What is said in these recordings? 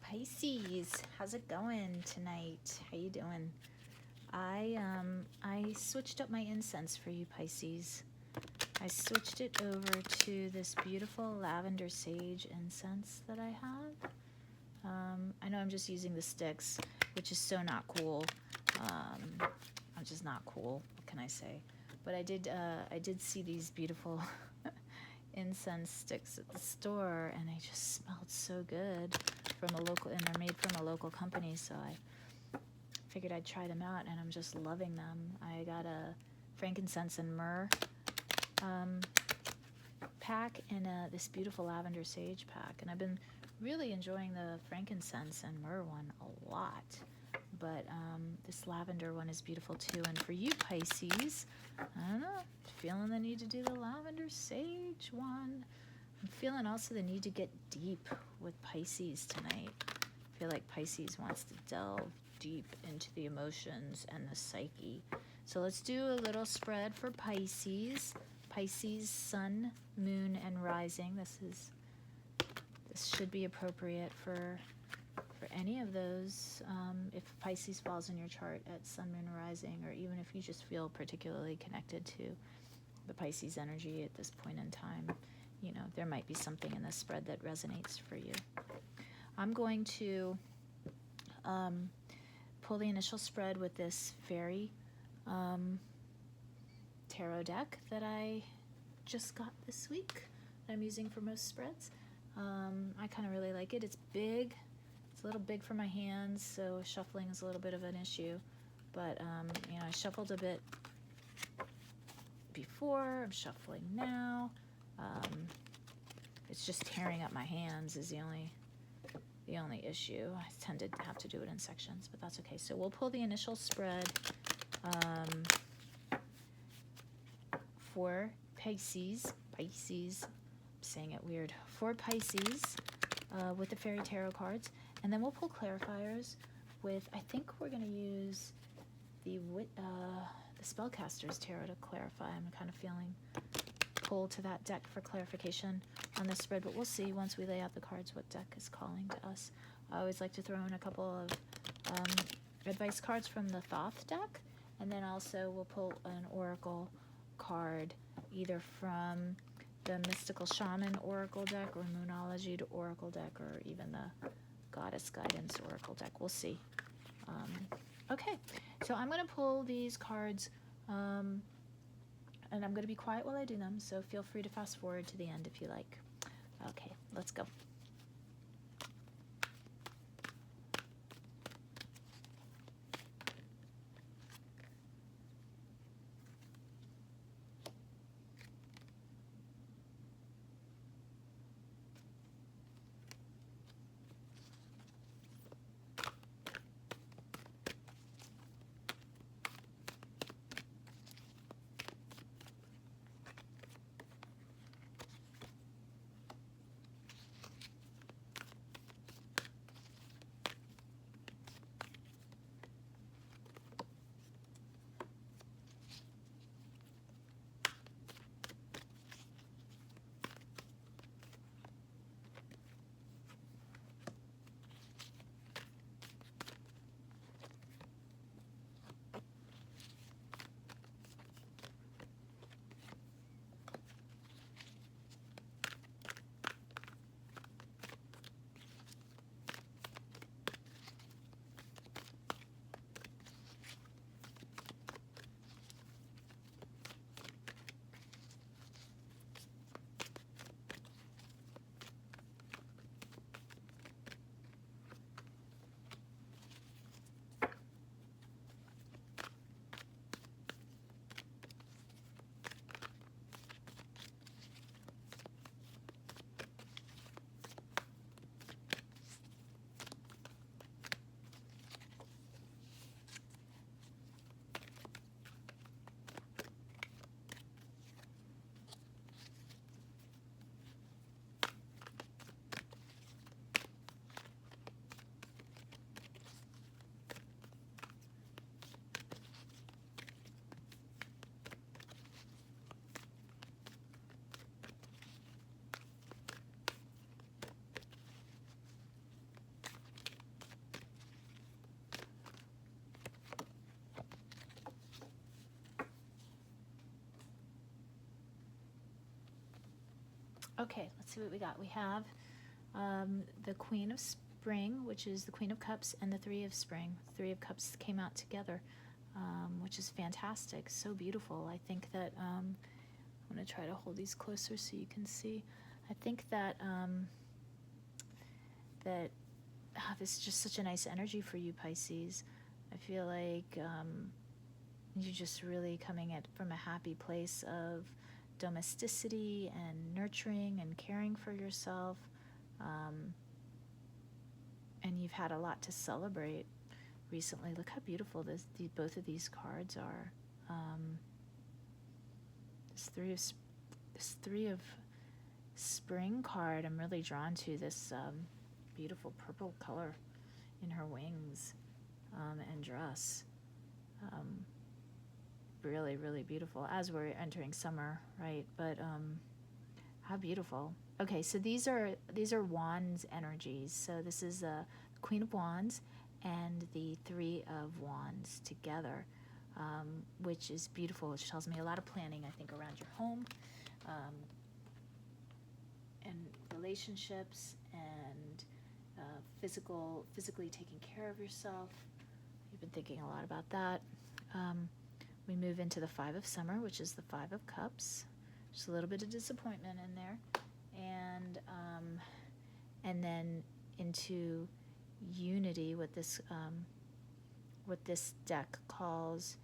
Pisces, how's it going tonight? How you doing? I switched up my incense for you, Pisces. I switched it over to this beautiful lavender sage incense that I have. I know I'm just using the sticks, which is so not cool. I'm just not cool. What can I say? But I did see these beautiful incense sticks at the store, and they just smelled so good from a local, and they're made from a local company. So I figured I'd try them out, and I'm just loving them. I got a frankincense and myrrh pack and this beautiful lavender sage pack, and I've been really enjoying the frankincense and myrrh one a lot, but this lavender one is beautiful too. And for you, Pisces, I don't know, feeling the need to do the lavender sage one. I'm feeling also the need to get deep with Pisces tonight. I feel like Pisces wants to delve deep into the emotions and the psyche. So let's do a little spread for Pisces. Pisces, sun, moon, and rising. This should be appropriate for any of those. If Pisces falls in your chart at sun, moon, rising, or even if you just feel particularly connected to the Pisces energy at this point in time, you know, there might be something in this spread that resonates for you. I'm going to pull the initial spread with this fairy tarot deck that I just got this week that I'm using for most spreads. I kind of really like it. It's big. It's a little big for my hands, so shuffling is a little bit of an issue. But, you know, I shuffled a bit before. I'm shuffling now. It's just tearing up my hands is the only issue. I tend to have to do it in sections, but that's okay. So we'll pull the initial spread for Pisces, I'm saying it weird, for Pisces with the fairy tarot cards, and then we'll pull clarifiers with, I think we're going to use the SpellCaster's tarot to clarify. I'm kind of feeling pulled to that deck for clarification on this spread, but we'll see once we lay out the cards what deck is calling to us. I always like to throw in a couple of advice cards from the Thoth deck, and then also we'll pull an oracle card either from the Mystical Shaman Oracle deck or Moonology oracle deck, or even the Goddess Guidance Oracle deck. We'll see. Okay, so I'm going to pull these cards, and I'm going to be quiet while I do them, so feel free to fast forward to the end if you like. Okay, let's go. Okay, let's see what we got. We have the Queen of Spring, which is the Queen of Cups, and the Three of Spring. Three of Cups came out together, which is fantastic. So beautiful. I think that I'm going to try to hold these closer so you can see. I think that this is just such a nice energy for you, Pisces. I feel like you're just really coming at from a happy place of domesticity and nurturing and caring for yourself, and you've had a lot to celebrate recently. Look how beautiful both of these cards are. This three of Spring card, I'm really drawn to this beautiful purple color in her wings and dress. Really, really beautiful as we're entering summer, right? But how beautiful. Okay, so these are Wands energies. So this is the Queen of Wands and the Three of Wands together, which is beautiful, which tells me a lot of planning, I think, around your home and relationships and physically taking care of yourself. You've been thinking a lot about that. We move into the Five of Summer, which is the Five of Cups. Just a little bit of disappointment in there, and then into Unity, what this deck calls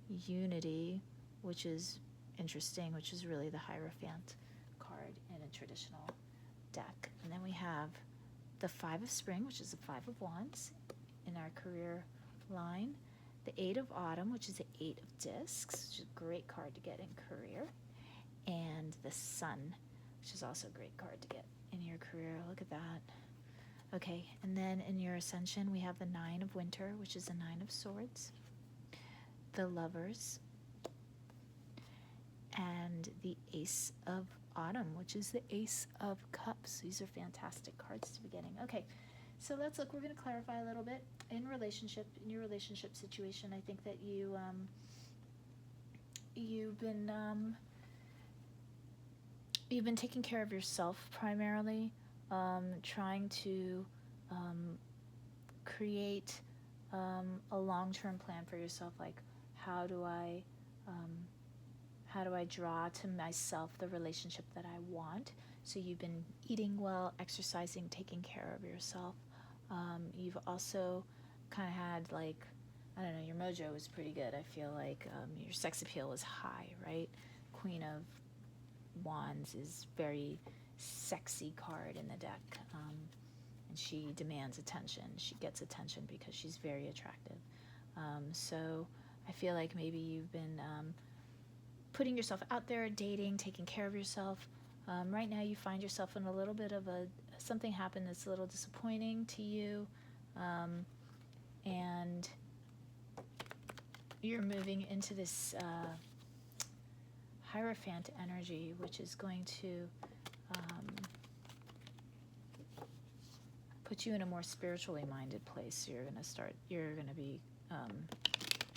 Unity, which is interesting, which is really the Hierophant card in a traditional deck. And then we have the Five of Spring, which is the Five of Wands in our career line. The Eight of Autumn, which is the Eight of Discs, which is a great card to get in career. And the Sun, which is also a great card to get in your career. Look at that. Okay, and then in your Ascension, we have the Nine of Winter, which is the Nine of Swords. The Lovers. And the Ace of Autumn, which is the Ace of Cups. These are fantastic cards to be getting. Okay, so let's look. We're going to clarify a little bit. In your relationship situation, I think that you've been taking care of yourself primarily, trying to create a long-term plan for yourself. Like, how do I draw to myself the relationship that I want? So you've been eating well, exercising, taking care of yourself. You've also kind of had, like, I don't know, your mojo was pretty good. I feel like your sex appeal was high, right? Queen of Wands is very sexy card in the deck, and she demands attention. She gets attention because she's very attractive. So I feel like maybe you've been putting yourself out there, dating, taking care of yourself. Right now you find yourself in a little bit of something happened that's a little disappointing to you, and you're moving into this Hierophant energy, which is going to put you in a more spiritually minded place. You're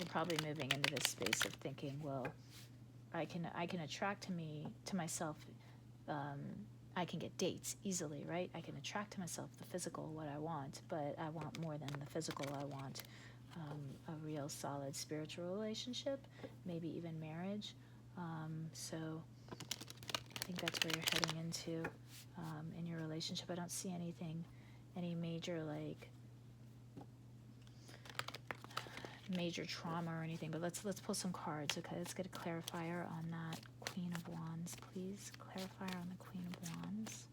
probably moving into this space of thinking, well, I can attract to myself. I can get dates easily, right? I can attract to myself the physical, what I want, but I want more than the physical. I want a real solid spiritual relationship, maybe even marriage. So I think that's where you're heading into in your relationship. I don't see any major trauma or anything, but let's pull some cards. Okay, let's get a clarifier on that Queen of Wands, please. Clarifier on the Queen of Wands.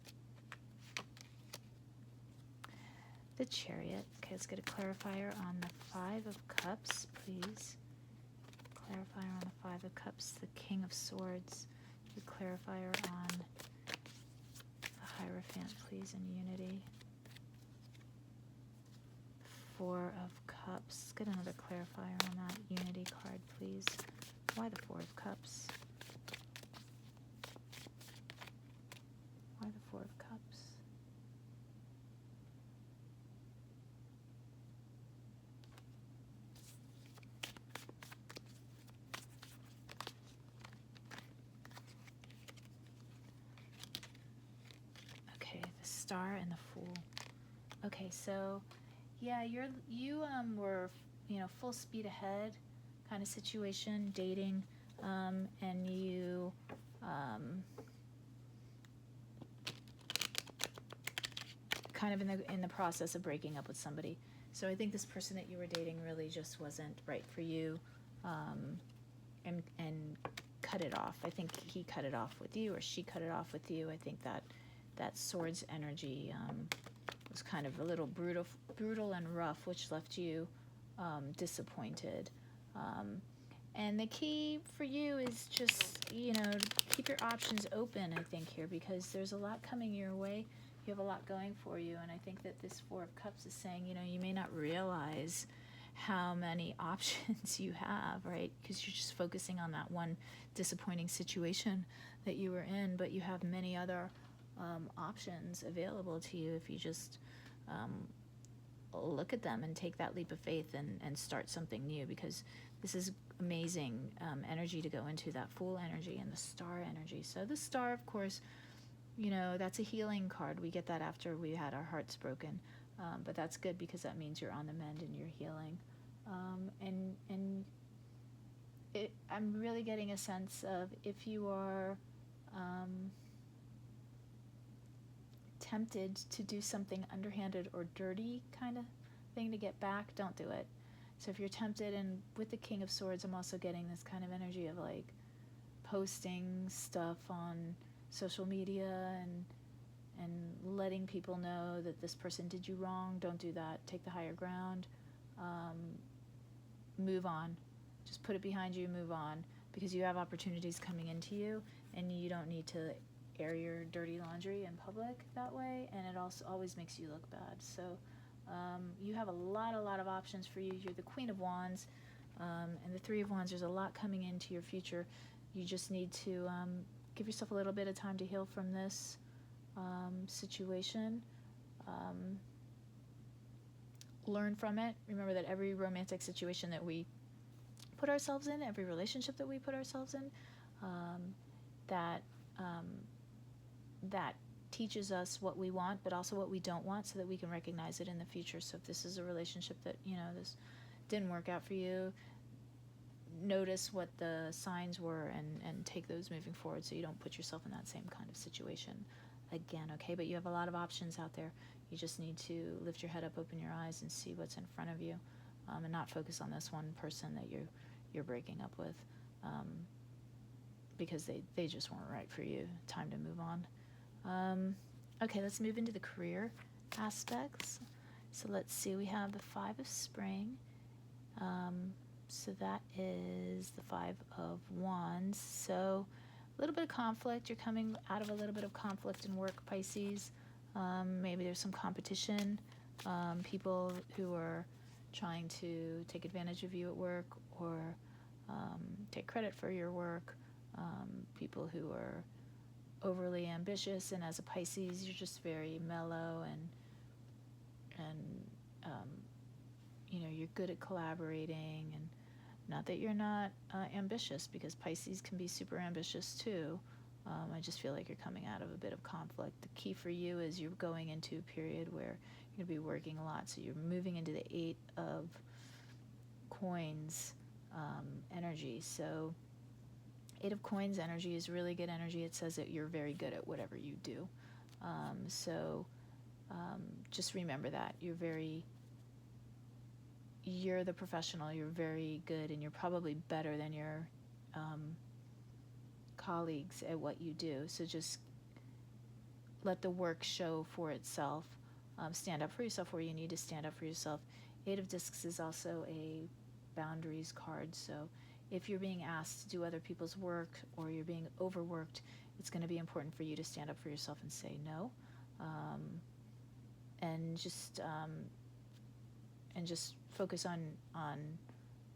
The Chariot. Okay, let's get a clarifier on the Five of Cups, please. Clarifier on the Five of Cups. The King of Swords. The clarifier on the Hierophant, please, in Unity. Four of Cups. Let's get another clarifier on that Unity card, please. Why the Four of Cups? Why the Four of Cups? Star and the Fool. Okay, so yeah, you were, you know, full speed ahead kind of situation, dating, and you kind of in the process of breaking up with somebody. So I think this person that you were dating really just wasn't right for you, and cut it off. I think he cut it off with you, or she cut it off with you. I think that Swords energy was kind of a little brutal and rough, which left you disappointed. And the key for you is just, you know, keep your options open, I think, here, because there's a lot coming your way. You have a lot going for you, and I think that this Four of Cups is saying, you know, you may not realize how many options you have, right? Because you're just focusing on that one disappointing situation that you were in, but you have many other options available to you if you just look at them and take that leap of faith and start something new, because this is amazing energy to go into, that Fool energy and the Star energy. So the Star, of course, you know, that's a healing card. We get that after we had our hearts broken, but that's good because that means you're on the mend and you're healing. I'm really getting a sense of, if you are tempted to do something underhanded or dirty kind of thing to get back, don't do it. So if you're tempted, and with the King of Swords, I'm also getting this kind of energy of like posting stuff on social media and letting people know that this person did you wrong. Don't do that. Take the higher ground. Move on. Just put it behind you, move on, because you have opportunities coming into you, and you don't need to air your dirty laundry in public that way, and it also always makes you look bad. So you have a lot of options for you. You're the Queen of Wands, and the Three of Wands. There's a lot coming into your future. You just need to give yourself a little bit of time to heal from this situation. Learn from it. Remember that every romantic situation that we put ourselves in, every relationship that we put ourselves in, that teaches us what we want, but also what we don't want, so that we can recognize it in the future. So if this is a relationship that, you know, this didn't work out for you, notice what the signs were and take those moving forward, so you don't put yourself in that same kind of situation again, okay? But you have a lot of options out there. You just need to lift your head up, open your eyes, and see what's in front of you, and not focus on this one person that you're breaking up with, because they just weren't right for you. Time to move on. Okay, let's move into the career aspects. So let's see, we have the Five of Spring. So that is the Five of Wands. So a little bit of conflict. You're coming out of a little bit of conflict in work, Pisces. Maybe there's some competition, people who are trying to take advantage of you at work, or take credit for your work, people who are overly ambitious, and as a Pisces, you're just very mellow and you know, you're good at collaborating, and not that you're not ambitious, because Pisces can be super ambitious too. I just feel like you're coming out of a bit of conflict. The key for you is you're going into a period where you're going to be working a lot, so you're moving into the Eight of Coins energy. So Eight of Coins energy is really good energy. It says that you're very good at whatever you do. Just remember that. You're the professional. You're very good, and you're probably better than your colleagues at what you do. So just let the work show for itself. Stand up for yourself where you need to stand up for yourself. Eight of Discs is also a boundaries card. So if you're being asked to do other people's work, or you're being overworked, it's going to be important for you to stand up for yourself and say no, and just focus on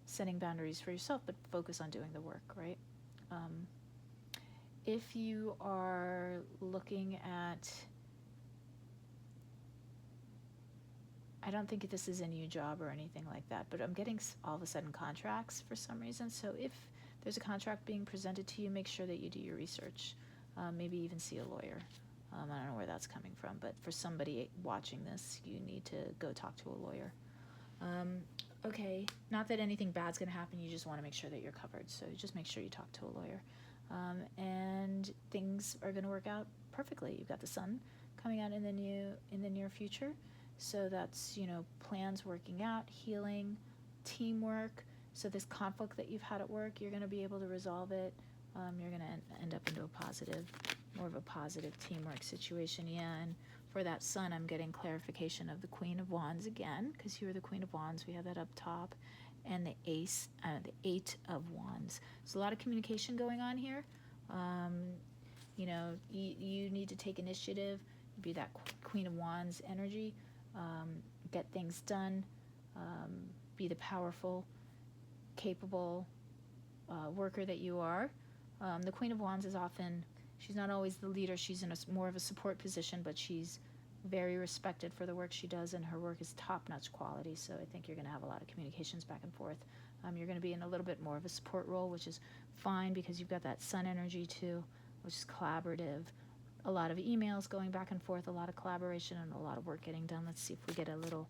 setting boundaries for yourself, but focus on doing the work, right? If you are looking at, I don't think this is a new job or anything like that, but I'm getting all of a sudden contracts for some reason. So if there's a contract being presented to you, make sure that you do your research. Maybe even see a lawyer. I don't know where that's coming from, but for somebody watching this, you need to go talk to a lawyer. Okay, not that anything bad's going to happen, you just want to make sure that you're covered, so just make sure you talk to a lawyer. And things are going to work out perfectly. You've got the sun coming out in the near future, so that's, you know, plans working out, healing, teamwork. So this conflict that you've had at work, you're going to be able to resolve it. You're going to end up into more of a positive teamwork situation. Yeah, and for that sun, I'm getting clarification of the Queen of Wands again, because you are the Queen of Wands. We have that up top, and the Eight of Wands. So a lot of communication going on here. You know, you need to take initiative, be that Queen of Wands energy, get things done, be the powerful, capable worker that you are. The Queen of Wands is often, she's not always the leader, she's in more of a support position, but she's very respected for the work she does, and her work is top-notch quality, so I think you're going to have a lot of communications back and forth. You're going to be in a little bit more of a support role, which is fine because you've got that sun energy too, which is collaborative. A lot of emails going back and forth, a lot of collaboration, and a lot of work getting done. Let's see if we get a little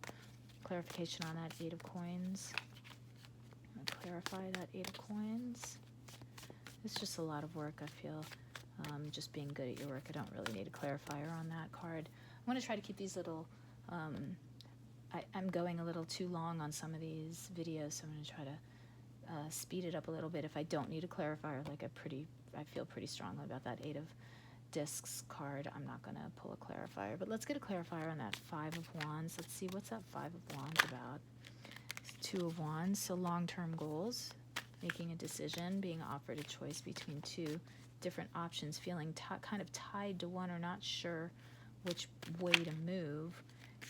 clarification on that Eight of Coins. I'm going to clarify that Eight of Coins. It's just a lot of work, I feel. Just being good at your work. I don't really need a clarifier on that card. I'm going to try to keep these little... I'm going a little too long on some of these videos, so I'm going to try to speed it up a little bit. If I don't need a clarifier, like I feel pretty strongly about that Eight of Discs card, I'm not going to pull a clarifier. But let's get a clarifier on that Five of Wands. Let's see, what's that Five of Wands about? It's Two of Wands, so long-term goals, making a decision, being offered a choice between two different options, feeling kind of tied to one or not sure which way to move.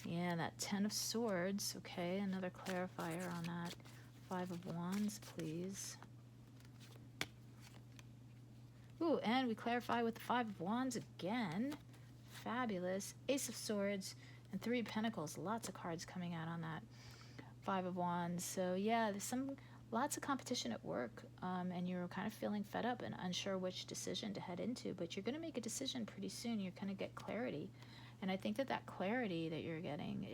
Yeah, that Ten of Swords. Okay, another clarifier on that Five of Wands, please. Ooh, and we clarify with the Five of Wands again. Fabulous. Ace of Swords and Three of Pentacles. Lots of cards coming out on that Five of Wands. So yeah, there's lots of competition at work, and you're kind of feeling fed up and unsure which decision to head into, but you're going to make a decision pretty soon. You're going to get clarity, and I think that clarity that you're getting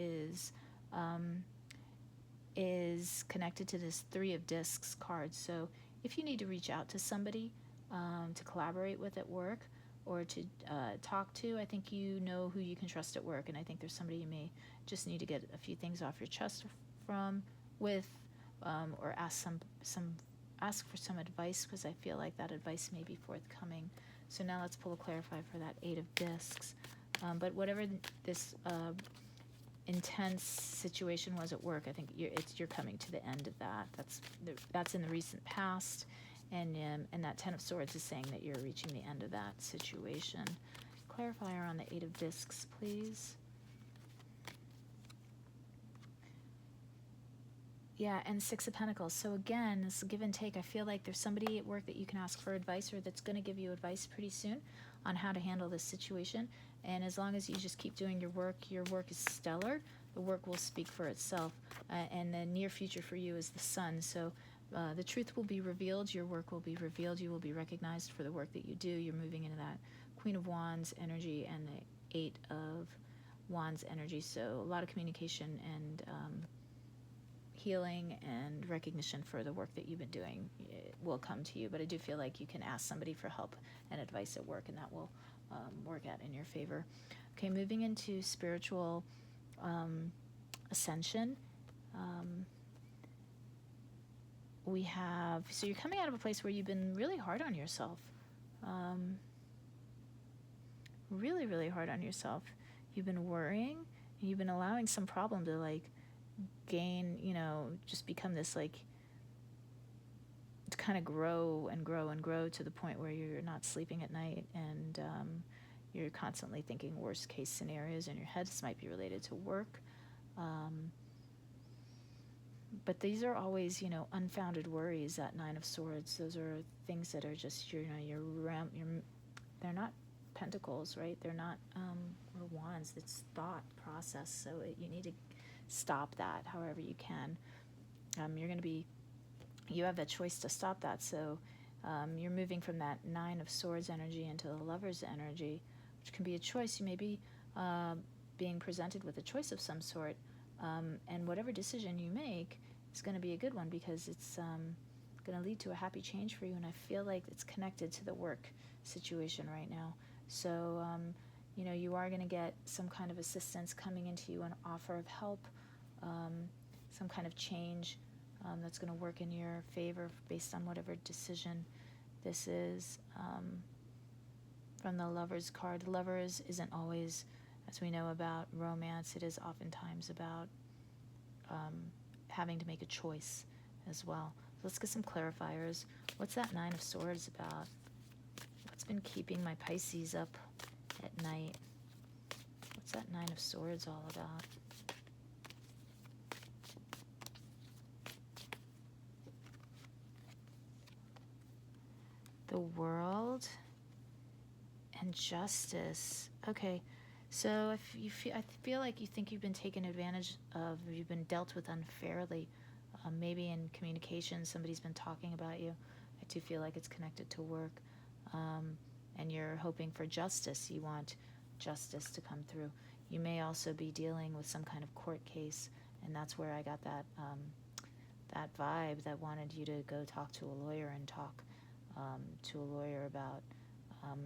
is connected to this Three of Discs card. So if you need to reach out to somebody to collaborate with at work or to talk to, I think you know who you can trust at work, and I think there's somebody you may just need to get a few things off your chest or ask for some advice, because I feel like that advice may be forthcoming. So now let's pull a clarifier for that Eight of Discs. But whatever this intense situation was at work, I think you're coming to the end of that. That's in the recent past, and that Ten of Swords is saying that you're reaching the end of that situation. Clarifier on the Eight of Discs, please. Yeah, and Six of Pentacles. So again, this give and take. I feel like there's somebody at work that you can ask for advice, or that's going to give you advice pretty soon on how to handle this situation. And as long as you just keep doing your work is stellar. The work will speak for itself. And the near future for you is the sun. So the truth will be revealed. Your work will be revealed. You will be recognized for the work that you do. You're moving into that Queen of Wands energy and the Eight of Wands energy. So a lot of communication and healing and recognition for the work that you've been doing will come to you. But I do feel like you can ask somebody for help and advice at work, and that will work out in your favor. Okay, moving into spiritual ascension. We have, so you're coming out of a place where you've been really hard on yourself. Really, really hard on yourself. You've been worrying, and you've been allowing some problem to gain, just become this to kind of grow and grow and grow to the point where you're not sleeping at night, and you're constantly thinking worst case scenarios in your head. This might be related to work, but these are always unfounded worries. That Nine of Swords, those are things that are just they're not pentacles, right? They're not or wands. It's thought process. So you need to stop that however you can. You have that choice to stop that. So you're moving from that Nine of Swords energy into the Lover's energy, which can be a choice. You may be being presented with a choice of some sort, and whatever decision you make is going to be a good one, because it's going to lead to a happy change for you. And I feel like it's connected to the work situation right now. So you know, you are going to get some kind of assistance coming into you, an offer of help, some kind of change that's going to work in your favor based on whatever decision this is. From the Lover's card, the Lovers isn't always, as we know, about romance. It is oftentimes about having to make a choice as well. So let's get some clarifiers. What's that Nine of Swords about? What's been keeping my Pisces up at night? What's that Nine of Swords all about? The World and Justice. Okay, so if you feel, I feel like you think you've been taken advantage of, or you've been dealt with unfairly. Maybe in communication, somebody's been talking about you. I do feel like it's connected to work, and you're hoping for justice. You want justice to come through. You may also be dealing with some kind of court case, and that's where I got that that vibe that wanted you to go talk to a lawyer and talk to a lawyer about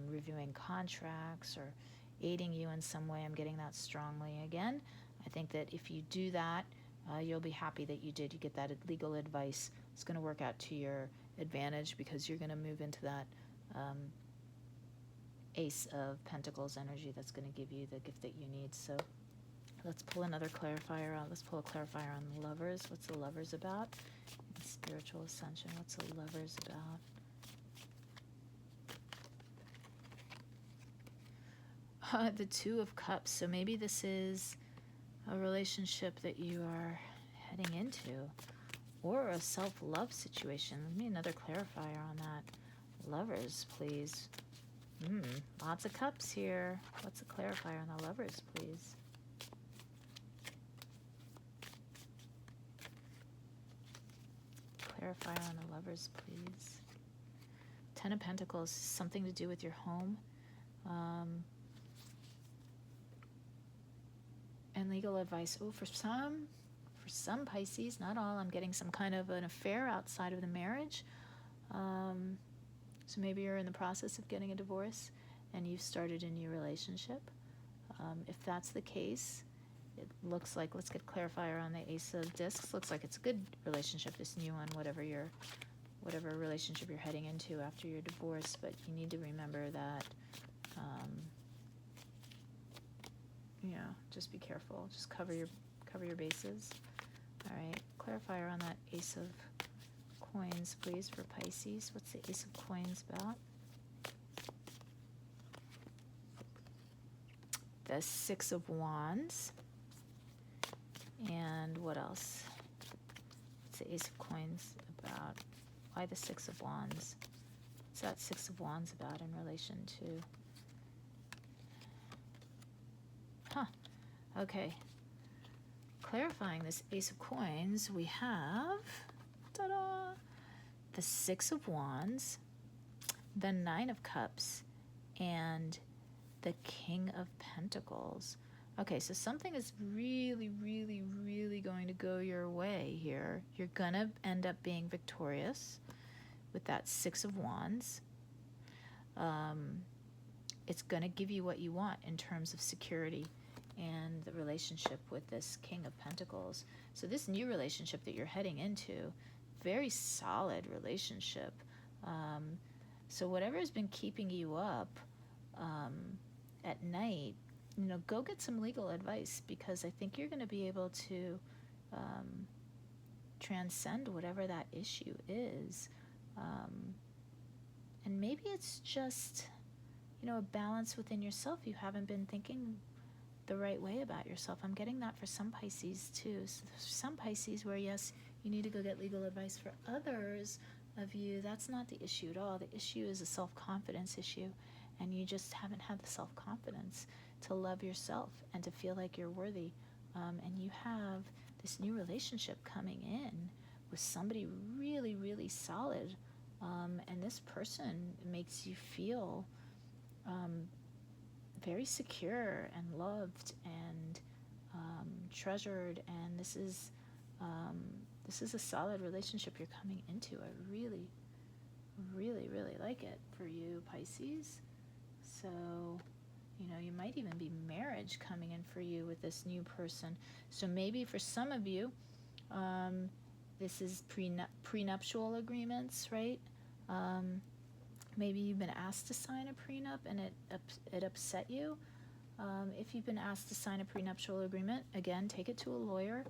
reviewing contracts or aiding you in some way. I'm getting that strongly again. I think that if you do that, you'll be happy that you did. You get that legal advice. It's going to work out to your advantage, because you're going to move into that Ace of Pentacles energy that's going to give you the gift that you need. So let's pull another clarifier out. Let's pull a clarifier on the Lovers. What's the Lovers about? In spiritual ascension, what's the Lovers about? The Two of Cups. So maybe this is a relationship that you are heading into, or a self-love situation. Let me another clarifier on that. Lovers, please. Lots of cups here. What's a clarifier on the Lovers, please? Clarifier on the Lovers, please. Ten of Pentacles, something to do with your home. And legal advice. Oh, for some Pisces, not all, I'm getting some kind of an affair outside of the marriage. So maybe you're in the process of getting a divorce and you've started a new relationship. If that's the case, it looks like, let's get clarifier on the Ace of Discs. Looks like it's a good relationship, this new one, whatever relationship you're heading into after your divorce. But you need to remember that just be careful. Just cover your bases. All right, clarifier on that Ace of Coins, please, for Pisces. What's the Ace of Coins about? The Six of Wands. And what else? What's the Ace of Coins about? Why the Six of Wands? What's that Six of Wands about in relation to? Okay. Clarifying this Ace of Coins, we have, ta-da, the Six of Wands, the Nine of Cups, and the King of Pentacles. Okay, so something is really, really, really going to go your way here. You're going to end up being victorious with that Six of Wands. It's going to give you what you want in terms of security and the relationship with this King of Pentacles. So this new relationship that you're heading into, very solid relationship. So whatever has been keeping you up at night, go get some legal advice, because I think you're going to be able to transcend whatever that issue is. And maybe it's just, a balance within yourself. You haven't been thinking the right way about yourself. I'm getting that for some Pisces too. So there's some Pisces where, yes, you need to go get legal advice. For others of you, that's not the issue at all. The issue is a self-confidence issue, and you just haven't had the self-confidence to love yourself and to feel like you're worthy. And you have this new relationship coming in with somebody really, really solid. And this person makes you feel very secure and loved and treasured, and this is a solid relationship you're coming into. I really, really, really like it for you, Pisces. So, you might even be marriage coming in for you with this new person. So maybe for some of you, this is prenuptial agreements, right? Maybe you've been asked to sign a prenup and it upset you. If you've been asked to sign a prenuptial agreement, again, take it to a lawyer,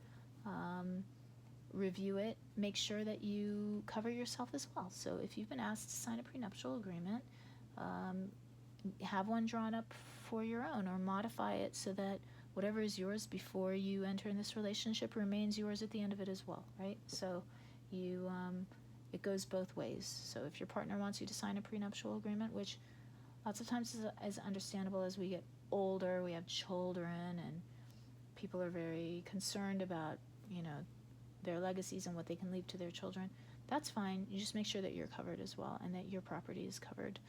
review it, make sure that you cover yourself as well. So if you've been asked to sign a prenuptial agreement, have one drawn up for your own, or modify it so that whatever is yours before you enter in this relationship remains yours at the end of it as well, right? So it goes both ways. So if your partner wants you to sign a prenuptial agreement, which lots of times is understandable as we get older, we have children, and people are very concerned about, their legacies and what they can leave to their children, that's fine. You just make sure that you're covered as well, and that your property is covered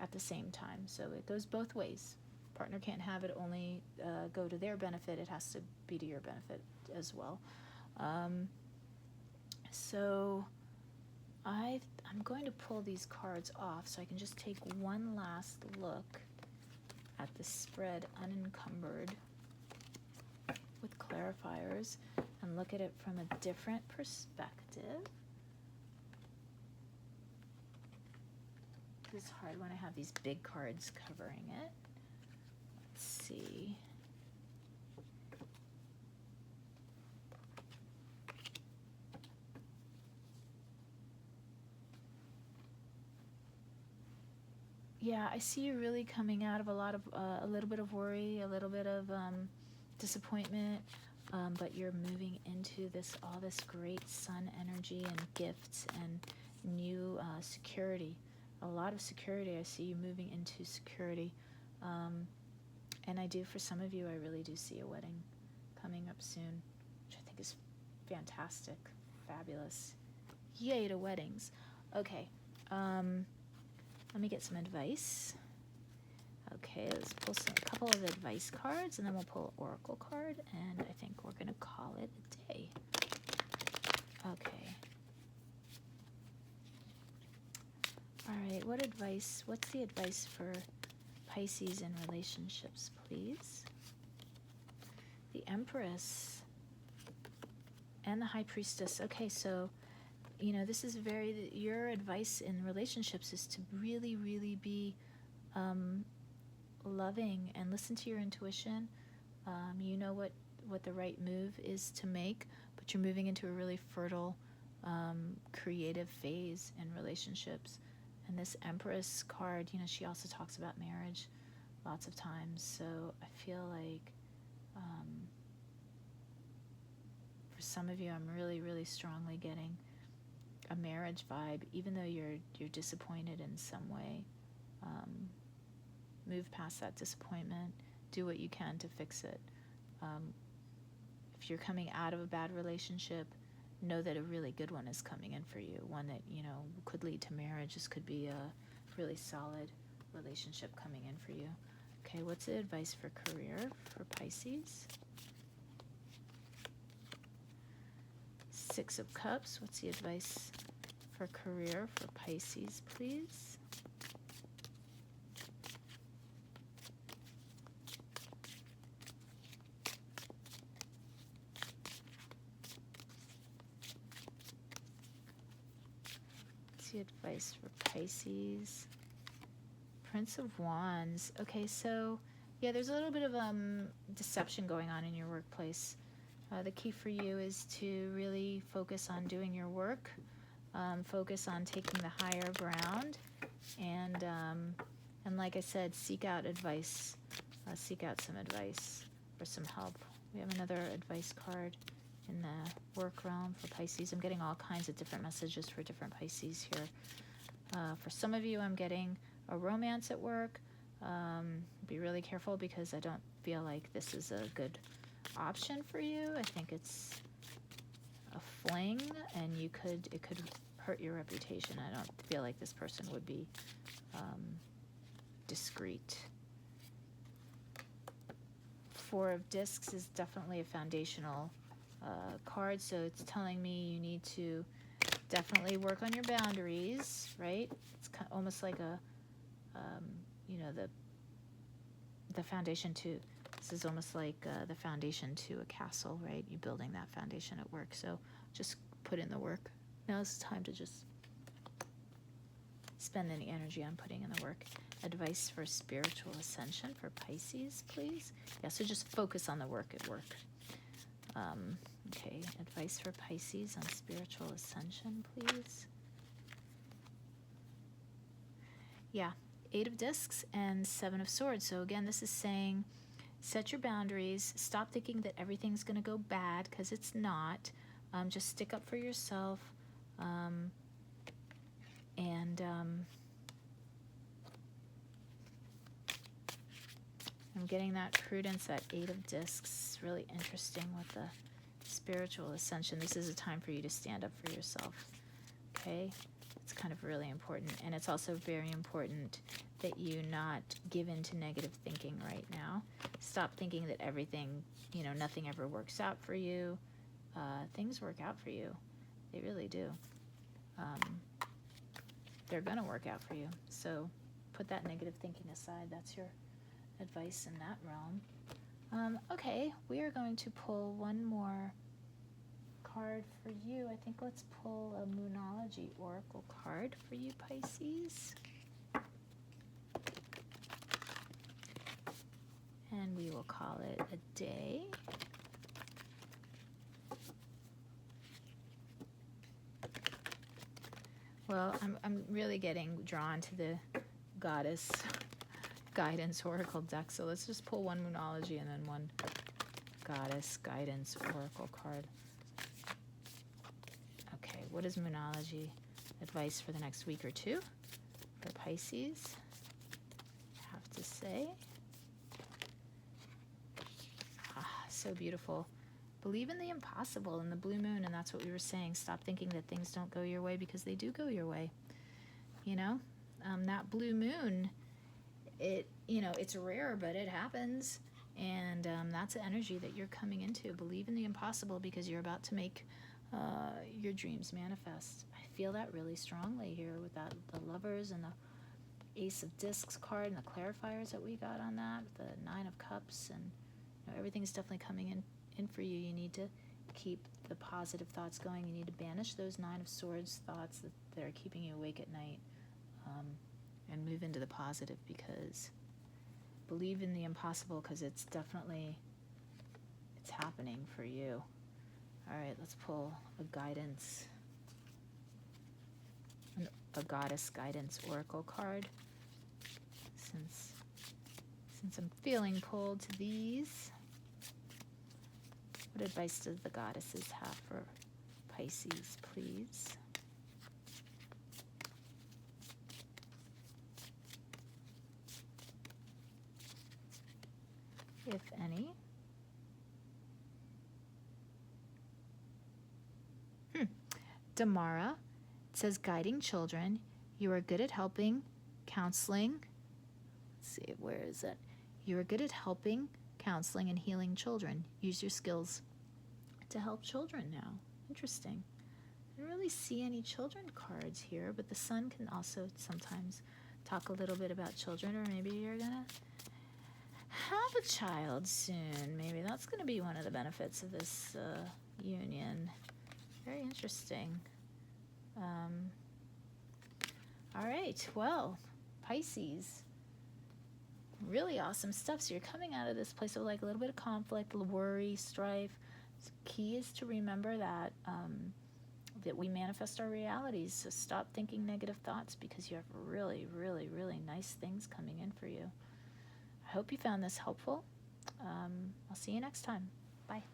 at the same time. So it goes both ways. Partner can't have it only go to their benefit. It has to be to your benefit as well. So I'm going to pull these cards off so I can just take one last look at the spread unencumbered with clarifiers and look at it from a different perspective. It's hard when I have these big cards covering it. Let's see. Yeah, I see you really coming out of a little bit of worry, a little bit of disappointment, but you're moving into all this great sun energy and gifts and new security. A lot of security. I see you moving into security. And I do, for some of you, I really do see a wedding coming up soon, which I think is fantastic, fabulous. Yay to weddings. Okay. Let me get some advice. Okay, let's pull a couple of advice cards, and then we'll pull an oracle card, and I think we're going to call it a day. Okay. All right, what's the advice for Pisces in relationships, please? The Empress and the High Priestess. Okay, so this is your advice in relationships is to really, really be loving and listen to your intuition. You know what the right move is to make, but you're moving into a really fertile, creative phase in relationships. And this Empress card, she also talks about marriage lots of times. So I feel like for some of you, I'm really, really strongly getting a marriage vibe, even though you're disappointed in some way. Move past that disappointment. Do what you can to fix it. If you're coming out of a bad relationship, know that a really good one is coming in for you. One that, could lead to marriage. This could be a really solid relationship coming in for you. Okay, what's the advice for career for Pisces? Six of Cups. What's the advice for career for Pisces, please? What's the advice for Pisces? Prince of Wands. Okay, so yeah, there's a little bit of deception going on in your workplace. The key for you is to really focus on doing your work, focus on taking the higher ground, and like I said, seek out advice, seek out some advice or some help. We have another advice card in the work realm for Pisces. I'm getting all kinds of different messages for different Pisces here. For some of you, I'm getting a romance at work. Be really careful because I don't feel like this is a good option for you. I think it's a fling, and it could hurt your reputation. I don't feel like this person would be discreet Four of Discs is definitely a foundational card, so it's telling me you need to definitely work on your boundaries, right? It's almost like a, you know, the foundation to, this is almost like the foundation to a castle, right? You're building that foundation at work, so just put in the work. Now it's time to just spend any energy on putting in the work. Advice for spiritual ascension for Pisces, please. Yeah, so just focus on the work at work. Okay, advice for Pisces on spiritual ascension, please. Yeah, 8 of Discs and 7 of Swords. So again, this is saying set your boundaries. Stop thinking that everything's going to go bad, because it's not. Just stick up for yourself. I'm getting that prudence, that 8 of Discs. Really interesting with the spiritual ascension. This is a time for you to stand up for yourself. Okay? It's kind of really important. And it's also very important that you not give in to negative thinking right now. Stop thinking that everything, you know, nothing ever works out for you. Things work out for you. They really do. They're going to work out for you. So put that negative thinking aside. That's your advice in that realm. Okay, we are going to pull one more card for you. I think let's pull a Moonology Oracle card for you, Pisces. And we will call it a day. Well, I'm really getting drawn to the Goddess Guidance Oracle deck, so let's just pull one Moonology and then one Goddess Guidance Oracle card. Okay, what is Moonology advice for the next week or two for Pisces? I have to say. So beautiful. Believe in the impossible in the blue moon, and that's what we were saying. Stop thinking that things don't go your way, because they do go your way. You know, that blue moon, it's rare, but it happens, and that's the energy that you're coming into. Believe in the impossible, because you're about to make your dreams manifest. I feel that really strongly here with that, the Lovers and the Ace of Discs card and the clarifiers that we got on that, the 9 of Cups, and everything's definitely coming in for you. You need to keep the positive thoughts going. You need to banish those 9 of Swords thoughts that are keeping you awake at night, and move into the positive, because believe in the impossible, because it's happening for you. All right, let's pull a guidance, a Goddess Guidance Oracle card, since I'm feeling pulled to these. What advice does the goddesses have for Pisces, please? If any. Damara, it says guiding children. You are good at helping, counseling. Let's see, where is it? You are good at helping, counseling, and healing children. Use your skills to help children now. Interesting. I don't really see any children cards here, but the sun can also sometimes talk a little bit about children, or maybe you're gonna have a child soon. Maybe that's gonna be one of the benefits of this union. Very interesting. All right, well, Pisces, really awesome stuff. So you're coming out of this place of like a little bit of conflict, worry, strife. The key is to remember that that we manifest our realities. So stop thinking negative thoughts, because you have really, really, really nice things coming in for you. I hope you found this helpful. I'll see you next time. Bye.